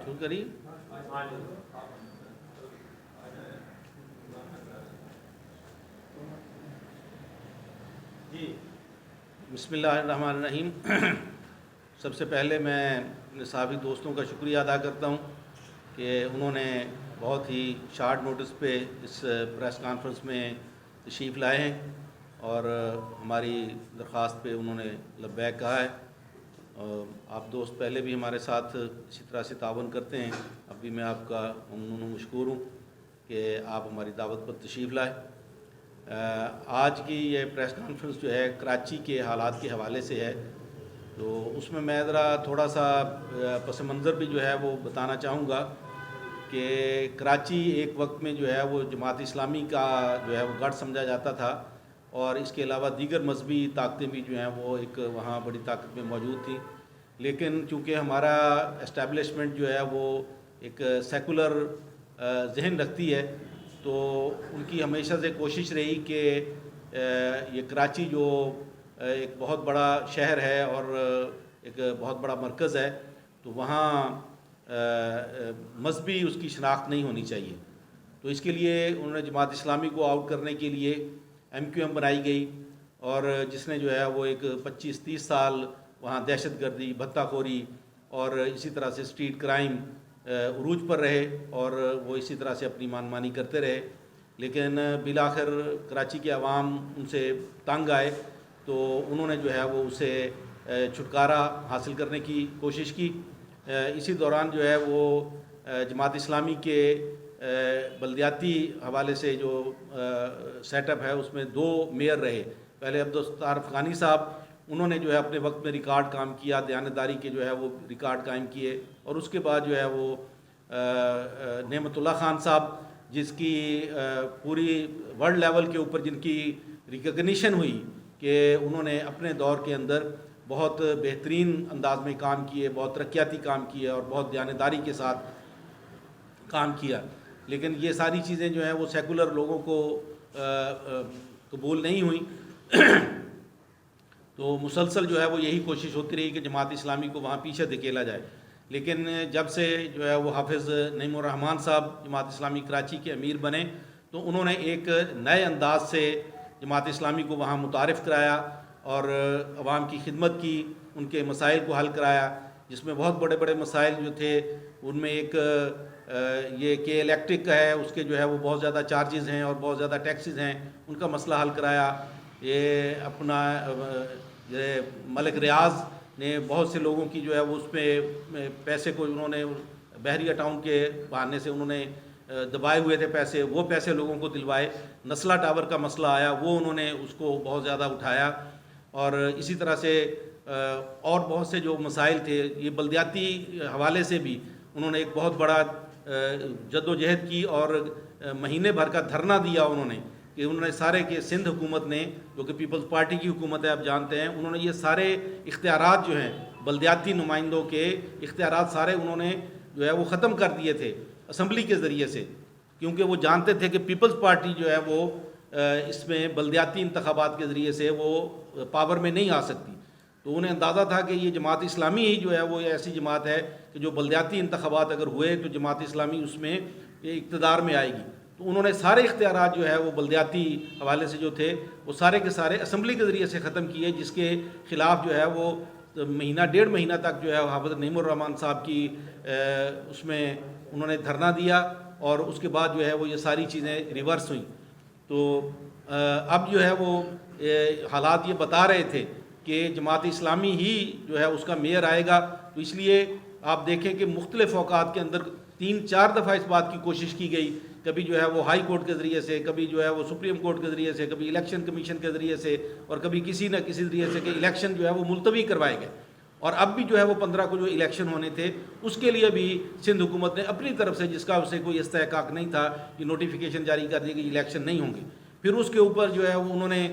شروع کریے. بسم اللہ الرحمن الرحیم. سب سے پہلے میں اپنے صحافی دوستوں کا شکریہ ادا کرتا ہوں کہ انہوں نے بہت ہی شارٹ نوٹس پہ اس پریس کانفرنس میں تشریف لائے ہیں اور ہماری درخواست پہ انہوں نے لبیک کہا ہے. آپ دوست پہلے بھی ہمارے ساتھ اسی طرح سے تعاون کرتے ہیں. اب بھی میں آپ کا ممنون و مشکور ہوں کہ آپ ہماری دعوت پر تشریف لائے. آج کی یہ پریس کانفرنس جو ہے کراچی کے حالات کے حوالے سے ہے، تو اس میں ذرا تھوڑا سا پس منظر بھی جو ہے وہ بتانا چاہوں گا کہ کراچی ایک وقت میں جو ہے وہ جماعت اسلامی کا جو ہے وہ گڑھ سمجھا جاتا تھا، اور اس کے علاوہ دیگر مذہبی طاقتیں بھی جو ہیں وہ ایک وہاں بڑی طاقت میں موجود تھیں. لیکن چونکہ ہمارا اسٹیبلشمنٹ جو ہے وہ ایک سیکولر ذہن رکھتی ہے، تو ان کی ہمیشہ سے کوشش رہی کہ یہ کراچی جو ایک بہت بڑا شہر ہے اور ایک بہت بڑا مرکز ہے، تو وہاں مذہبی اس کی شناخت نہیں ہونی چاہیے. تو اس کے لیے انہوں نے جماعت اسلامی کو آؤٹ کرنے کے لیے MQM بنائی گئی، اور جس نے جو ہے وہ ایک 25-30 سال وہاں دہشت گردی، بھتہ خوری اور اسی طرح سے اسٹریٹ کرائم عروج پر رہے، اور وہ اسی طرح سے اپنی مان مانی کرتے رہے. لیکن بالآخر کراچی کے عوام ان سے تنگ آئے، تو انہوں نے جو ہے وہ اسے چھٹکارا حاصل کرنے کی کوشش کی. اسی دوران جو ہے وہ جماعت اسلامی کے بلدیاتی حوالے سے جو سیٹ اپ ہے اس میں 2 میئر رہے. پہلے عبدالستار افغانی صاحب، انہوں نے جو ہے اپنے وقت میں ریکارڈ کام کیا، دیانتداری کے جو ہے وہ ریکارڈ قائم کیے. اور اس کے بعد جو ہے وہ نعمت اللہ خان صاحب، جس کی پوری ورلڈ لیول کے اوپر جن کی ریکگنیشن ہوئی کہ انہوں نے اپنے دور کے اندر بہت بہترین انداز میں کام کیے، بہت ترقیاتی کام کیے اور بہت دیانتداری کے ساتھ کام کیا. لیکن یہ ساری چیزیں جو ہیں وہ سیکولر لوگوں کو قبول نہیں ہوئیں. تو مسلسل جو ہے وہ یہی کوشش ہوتی رہی کہ جماعت اسلامی کو وہاں پیچھے دھکیلا جائے. لیکن جب سے جو ہے وہ حافظ نعیم الرحمن صاحب جماعت اسلامی کراچی کے امیر بنے، تو انہوں نے ایک نئے انداز سے جماعت اسلامی کو وہاں متعارف کرایا اور عوام کی خدمت کی، ان کے مسائل کو حل کرایا. جس میں بہت بڑے بڑے مسائل جو تھے ان میں ایک یہ کہ الیکٹرک ہے، اس کے جو ہے وہ بہت زیادہ چارجز ہیں اور بہت زیادہ ٹیکسز ہیں، ان کا مسئلہ حل کرایا. یہ اپنا یہ ملک ریاض نے بہت سے لوگوں کی جو ہے وہ اس پہ پیسے کو انہوں نے بحری اکاؤنٹ کے بہانے سے انہوں نے دبائے ہوئے تھے پیسے، وہ پیسے لوگوں کو دلوائے. نسلہ ٹاور کا مسئلہ آیا، وہ انہوں نے اس کو بہت زیادہ اٹھایا. اور اسی طرح سے اور بہت سے جو مسائل تھے، یہ بلدیاتی حوالے سے بھی انہوں نے ایک بہت بڑا جد و جہد کی، اور مہینے بھر کا دھرنا دیا انہوں نے کہ انہوں نے سارے کے سندھ حکومت نے، جو کہ پیپلز پارٹی کی حکومت ہے آپ جانتے ہیں، انہوں نے یہ سارے اختیارات جو ہیں بلدیاتی نمائندوں کے اختیارات سارے انہوں نے جو ہے وہ ختم کر دیے تھے اسمبلی کے ذریعے سے، کیونکہ وہ جانتے تھے کہ پیپلز پارٹی جو ہے وہ اس میں بلدیاتی انتخابات کے ذریعے سے وہ پاور میں نہیں آ سکتی. تو انہیں اندازہ تھا کہ یہ جماعت اسلامی ہی جو ہے وہ ایسی جماعت ہے کہ جو بلدیاتی انتخابات اگر ہوئے تو جماعت اسلامی اس میں اقتدار میں آئے گی. تو انہوں نے سارے اختیارات جو ہے وہ بلدیاتی حوالے سے جو تھے وہ سارے کے سارے اسمبلی کے ذریعے سے ختم کیے، جس کے خلاف جو ہے وہ مہینہ 1.5 مہینہ تک جو ہے حافظ نعیم الرحمن صاحب کی اس میں انہوں نے دھرنا دیا، اور اس کے بعد جو ہے وہ یہ ساری چیزیں ریورس ہوئیں. تو اب جو ہے وہ حالات یہ بتا رہے تھے کہ جماعت اسلامی ہی جو ہے اس کا میئر آئے گا. تو اس لیے آپ دیکھیں کہ مختلف اوقات کے اندر 3-4 دفعہ اس بات کی کوشش کی گئی، کبھی جو ہے وہ ہائی کورٹ کے ذریعے سے، کبھی جو ہے وہ سپریم کورٹ کے ذریعے سے، کبھی الیکشن کمیشن کے ذریعے سے، اور کبھی کسی نہ کسی ذریعے سے کہ الیکشن جو ہے وہ ملتوی کروائے گئے. اور اب بھی جو ہے وہ 15 کو جو الیکشن ہونے تھے اس کے لیے بھی سندھ حکومت نے اپنی طرف سے، جس کا اسے کوئی استحقاق نہیں تھا، کہ نوٹیفیکیشن جاری کر دی کہ الیکشن نہیں ہوں گے. پھر اس کے اوپر جو ہے وہ انہوں نے